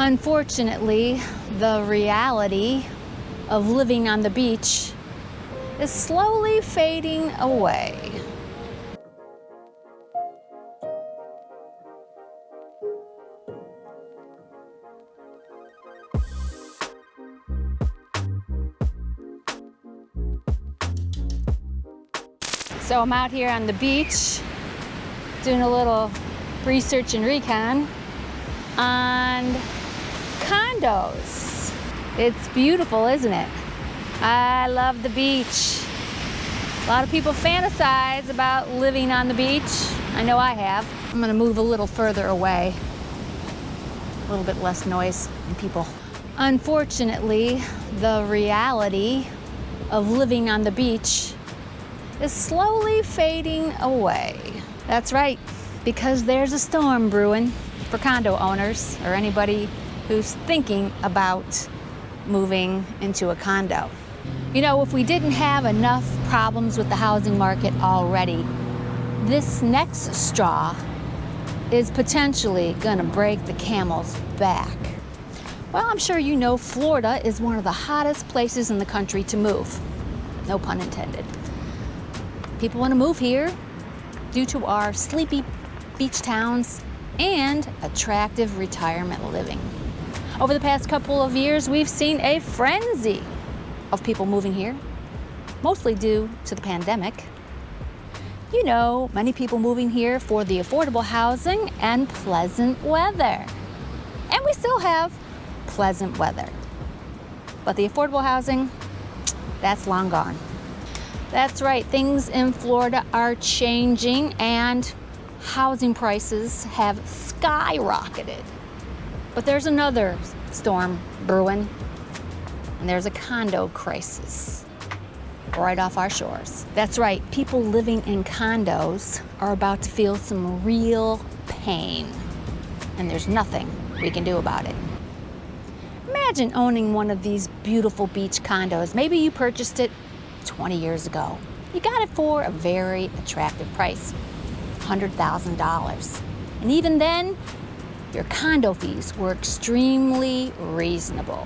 Unfortunately, the reality of living on the beach is slowly fading away. So I'm out here on the beach doing a little research and recon on condos. It's beautiful, isn't it? I love the beach. A lot of people fantasize about living on the beach. I know I have. I'm gonna move a little further away. A little bit less noise and people. Unfortunately, the reality of living on the beach is slowly fading away. That's right, because there's a storm brewing for condo owners or anybody who's thinking about moving into a condo. You know, if we didn't have enough problems with the housing market already, this next straw is potentially gonna break the camel's back. Well, I'm sure you know Florida is one of the hottest places in the country to move. No pun intended. People want to move here due to our sleepy beach towns and attractive retirement living. Over the past couple of years, we've seen a frenzy of people moving here, mostly due to the pandemic. You know, many people moving here for the affordable housing and pleasant weather. And we still have pleasant weather. But the affordable housing, that's long gone. That's right, things in Florida are changing and housing prices have skyrocketed. But there's another storm brewing, and there's a condo crisis right off our shores. That's right, people living in condos are about to feel some real pain, and there's nothing we can do about it. Imagine owning one of these beautiful beach condos. Maybe you purchased it 20 years ago. You got it for a very attractive price, $100,000. And even then, your condo fees were extremely reasonable.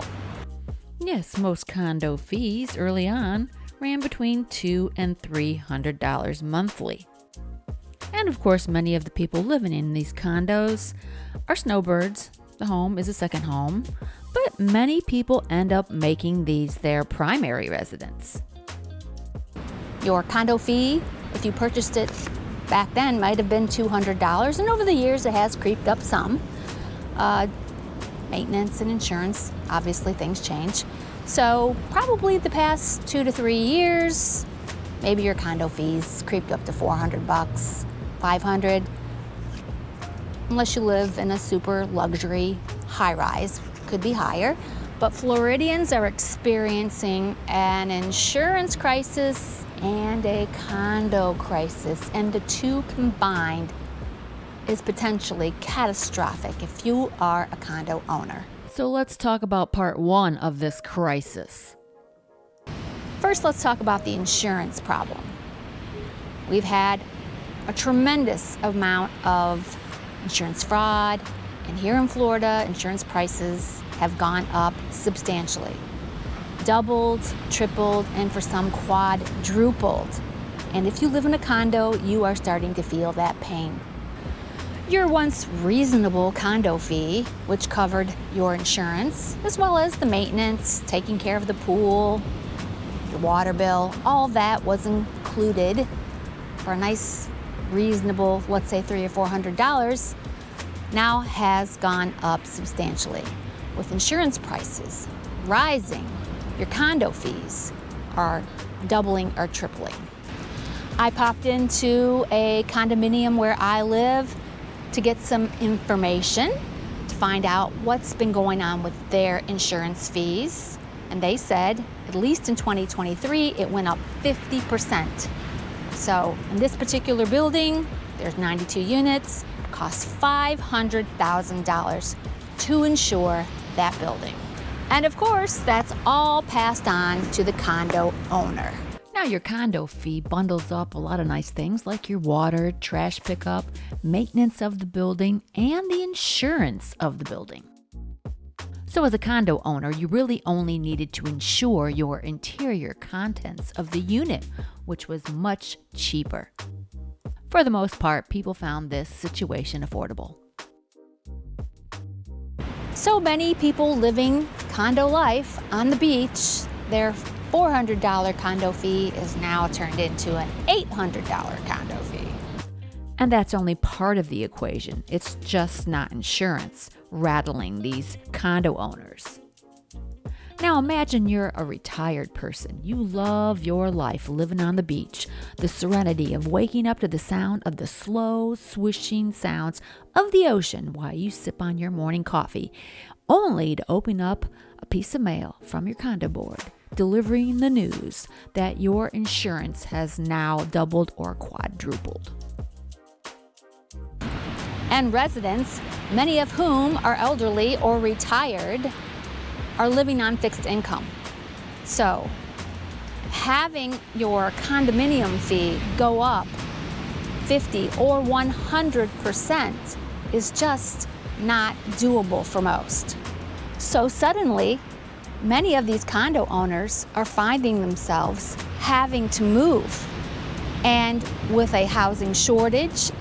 Yes, most condo fees early on ran between $200 and $300 monthly. And of course, many of the people living in these condos are snowbirds. The home is a second home, but many people end up making these their primary residence. Your condo fee, if you purchased it back then, might have been $200, and over the years it has creeped up some. Maintenance and insurance, obviously things change. So probably the past 2 to 3 years, maybe your condo fees creeped up to $400, $500, unless you live in a super luxury high-rise, could be higher. But Floridians are experiencing an insurance crisis and a condo crisis, and the two combined is potentially catastrophic if you are a condo owner. So let's talk about part one of this crisis. First, let's talk about the insurance problem. We've had a tremendous amount of insurance fraud, and here in Florida, insurance prices have gone up substantially. Doubled, tripled, and for some quadrupled. And if you live in a condo, you are starting to feel that pain. Your once reasonable condo fee, which covered your insurance, as well as the maintenance, taking care of the pool, your water bill, all that was included for a nice, reasonable, let's say $300 or $400, now has gone up substantially. With insurance prices rising, your condo fees are doubling or tripling. I popped into a condominium where I live to get some information to find out what's been going on with their insurance fees. And they said, at least in 2023, it went up 50%. So in this particular building, there's 92 units, costs $500,000 to insure that building. And of course, that's all passed on to the condo owner. Now your condo fee bundles up a lot of nice things like your water, trash pickup, maintenance of the building, and the insurance of the building. So as a condo owner, you really only needed to insure your interior contents of the unit, which was much cheaper. For the most part, people found this situation affordable. So many people living condo life on the beach, their $400 condo fee is now turned into an $800 condo fee. And that's only part of the equation. It's just not insurance rattling these condo owners. Now imagine you're a retired person. You love your life living on the beach, the serenity of waking up to the sound of the slow swishing sounds of the ocean while you sip on your morning coffee, only to open up a piece of mail from your condo board, delivering the news that your insurance has now doubled or quadrupled. And residents, many of whom are elderly or retired, are living on fixed income. So having your condominium fee go up 50 or 100% is just not doable for most. So suddenly, many of these condo owners are finding themselves having to move. And with a housing shortage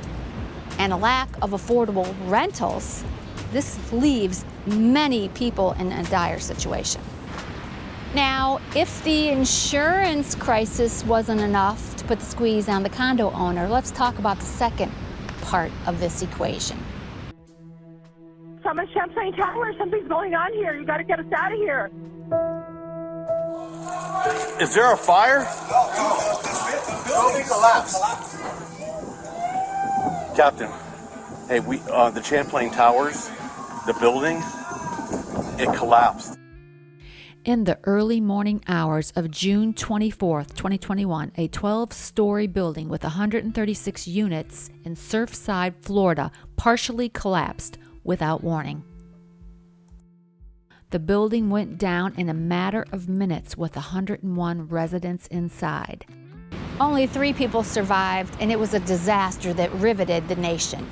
and a lack of affordable rentals, this leaves many people in a dire situation. Now, if the insurance crisis wasn't enough to put the squeeze on the condo owner, let's talk about the second part of this equation. I'm at Champlain Tower. Something's going on here. You got to get us out of here. Is there a fire? Building collapsed. Captain, hey, the Champlain Towers, the building, it collapsed. In the early morning hours of June 24th, 2021, a 12-story building with 136 units in Surfside, Florida, partially collapsed without warning. The building went down in a matter of minutes with 101 residents inside. Only 3 people survived, and it was a disaster that riveted the nation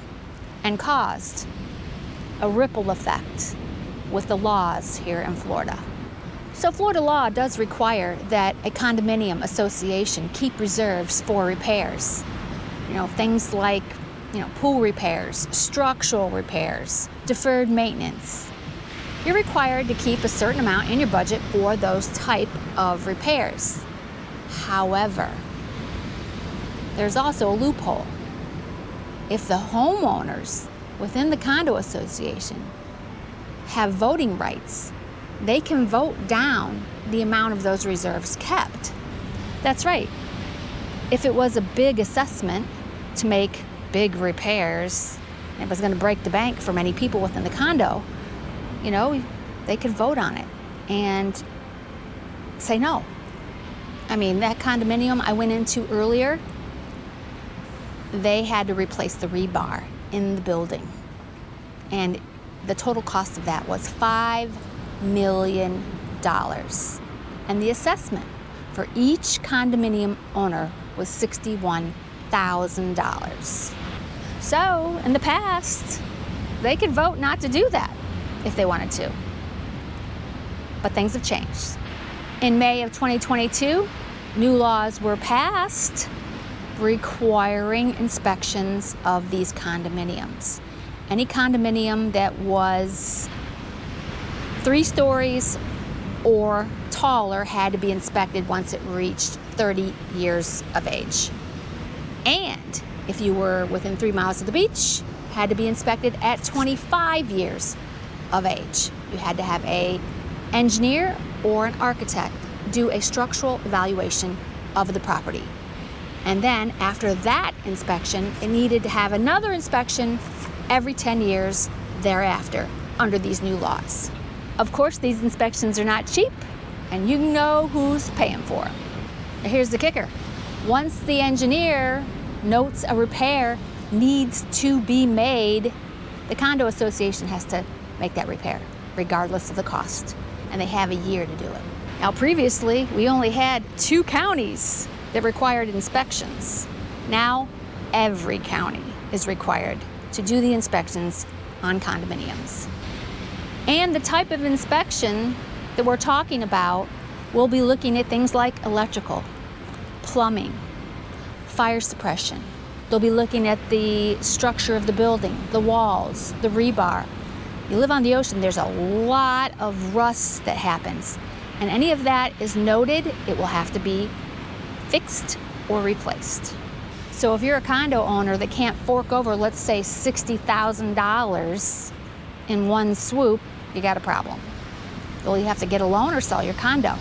and caused a ripple effect with the laws here in Florida. So Florida law does require that a condominium association keep reserves for repairs. Things like, pool repairs, structural repairs, deferred maintenance. You're required to keep a certain amount in your budget for those type of repairs. However, there's also a loophole. If the homeowners within the condo association have voting rights, they can vote down the amount of those reserves kept. That's right. If it was a big assessment to make big repairs, and it was going to break the bank for many people within the condo, they could vote on it and say no. That condominium I went into earlier, they had to replace the rebar in the building. And the total cost of that was $5 million. And the assessment for each condominium owner was $61,000. So in the past, they could vote not to do that if they wanted to. But things have changed. In May of 2022, new laws were passed requiring inspections of these condominiums. Any condominium that was 3 stories or taller had to be inspected once it reached 30 years of age. And if you were within 3 miles of the beach, had to be inspected at 25 years of age. You had to have an engineer or an architect do a structural evaluation of the property. And then after that inspection, it needed to have another inspection every 10 years thereafter under these new laws. Of course, these inspections are not cheap, and you know who's paying for them. Here's the kicker. Once the engineer notes a repair needs to be made, the condo association has to make that repair, regardless of the cost, and they have a year to do it. Now, previously, we only had 2 counties that required inspections. Now, every county is required to do the inspections on condominiums. And the type of inspection that we're talking about, we'll be looking at things like electrical, plumbing, fire suppression. They'll be looking at the structure of the building, the walls, the rebar. You live on the ocean, there's a lot of rust that happens. And any of that is noted, it will have to be fixed or replaced. So if you're a condo owner that can't fork over, let's say $60,000 in one swoop, you got a problem. Well, you have to get a loan or sell your condo.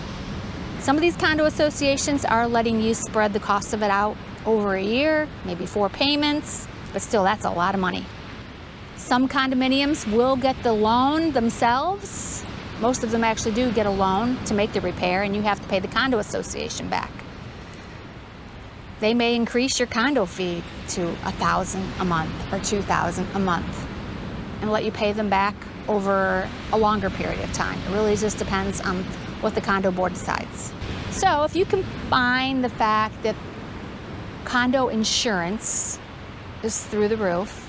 Some of these condo associations are letting you spread the cost of it out over a year, maybe 4 payments, but still that's a lot of money. Some condominiums will get the loan themselves. Most of them actually do get a loan to make the repair, and you have to pay the condo association back. They may increase your condo fee to $1,000 a month or $2,000 a month and let you pay them back over a longer period of time. It really just depends on what the condo board decides. So if you combine the fact that condo insurance is through the roof,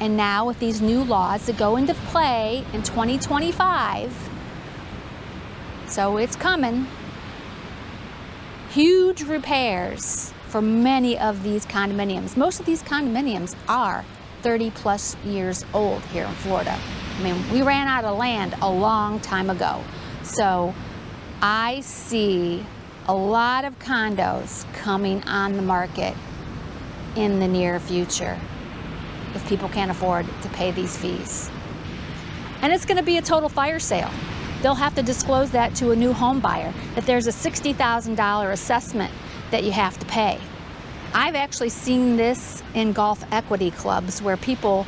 and now with these new laws that go into play in 2025, so it's coming, huge repairs for many of these condominiums. Most of these condominiums are 30+ years old here in Florida. I mean, we ran out of land a long time ago. So I see a lot of condos coming on the market in the near future if people can't afford to pay these fees. And it's going to be a total fire sale. They'll have to disclose that to a new home buyer, that there's a $60,000 assessment that you have to pay. I've actually seen this in golf equity clubs where people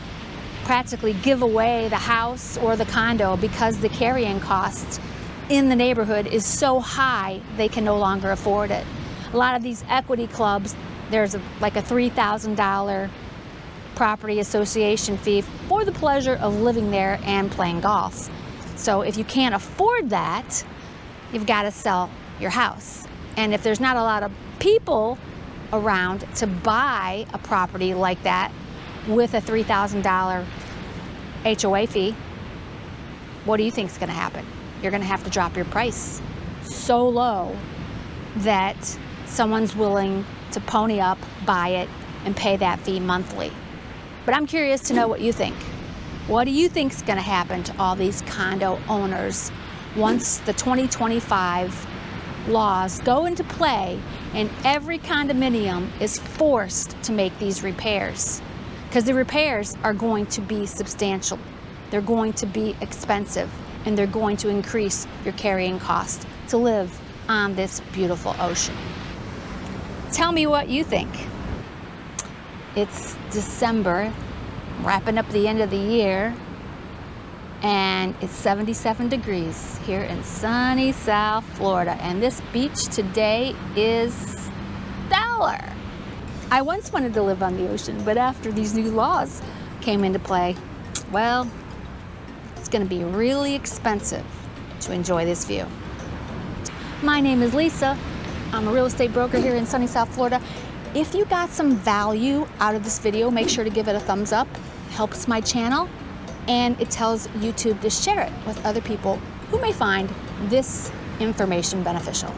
practically give away the house or the condo because the carrying cost in the neighborhood is so high they can no longer afford it. A lot of these equity clubs, there's like a $3,000 property association fee for the pleasure of living there and playing golf. So if you can't afford that, you've got to sell your house. And if there's not a lot of people around to buy a property like that with a $3,000 HOA fee, what do you think is going to happen? You're going to have to drop your price so low that someone's willing to pony up, buy it, and pay that fee monthly. But I'm curious to know what you think. What do you think is going to happen to all these condo owners once the 2025 laws go into play and every condominium is forced to make these repairs? Because the repairs are going to be substantial. They're going to be expensive, and they're going to increase your carrying cost to live on this beautiful ocean. Tell me what you think. It's December, wrapping up the end of the year, and it's 77 degrees here in sunny South Florida, and this beach today is stellar. I once wanted to live on the ocean, but after these new laws came into play, well, it's going to be really expensive to enjoy this view. My name is Lisa. I'm a real estate broker here in sunny South Florida. If you got some value out of this video, make sure to give it a thumbs up. It helps my channel, and it tells YouTube to share it with other people who may find this information beneficial.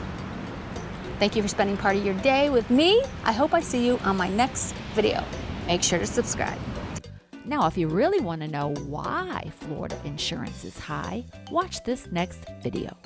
Thank you for spending part of your day with me. I hope I see you on my next video. Make sure to subscribe. Now, if you really want to know why Florida insurance is high, watch this next video.